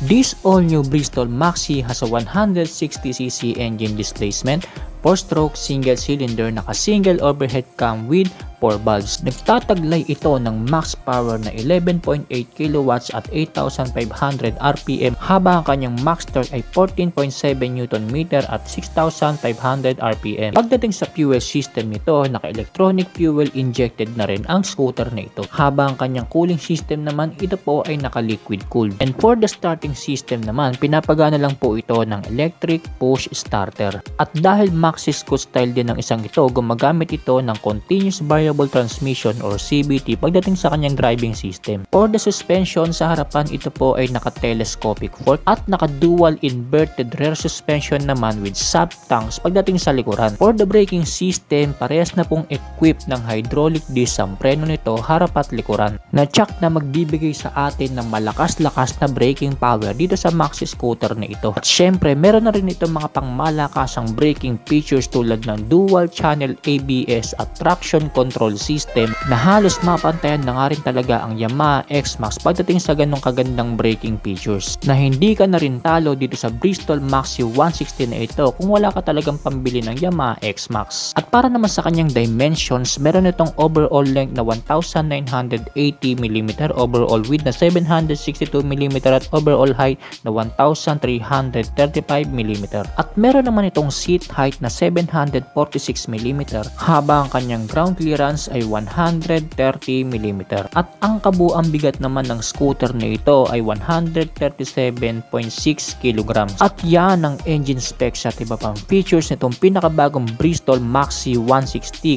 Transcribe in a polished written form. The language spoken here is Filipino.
This all-new Bristol Maxi has a 160cc engine displacement, 4-stroke single-cylinder naka-single overhead cam with 4 valves. Nagtataglay ito ng max power na 11.8 kilowatts at 8,500 RPM habang ang kanyang max torque ay 14.7 Nm at 6,500 RPM. Pagdating sa fuel system nito, naka-electronic fuel injected na rin ang scooter na ito. Habang ang kanyang cooling system naman, ito po ay naka-liquid cooled. And for the starting system naman, pinapagana lang po ito ng electric push starter. At dahil Maxi Scoot style din ng isang ito, gumagamit ito ng continuous variable transmission or CVT pagdating sa kanyang driving system. For the suspension, sa harapan ito po ay naka-telescopic fork at naka-dual inverted rear suspension naman with sub tanks pagdating sa likuran. For the braking system, parehas na pong equipped ng hydraulic disc ang preno nito harap at likuran, na tsak na magbibigay sa atin ng malakas-lakas na braking power dito sa Maxi scooter na ito. At syempre, meron na rin ito mga pangmalakasang braking features tulad ng dual channel ABS at traction control system na halos mapantayan na nga rin talaga ang Yamaha X-Max pagdating sa ganong kagandang braking features, na hindi ka na rin talo dito sa Bristol Maxi 160 na ito kung wala ka talagang pambili ng Yamaha X-Max. At para naman sa kanyang dimensions, meron itong overall length na 1,980mm, overall width na 762mm at overall height na 1,335mm. At meron naman itong seat height na 746mm habang ang kanyang ground clearance ay 130mm. At ang kabuang bigat naman ng scooter na ito ay 137.6 kg. At yan ang engine specs at iba pang features nitong pinakabagong Bristol Maxi 160.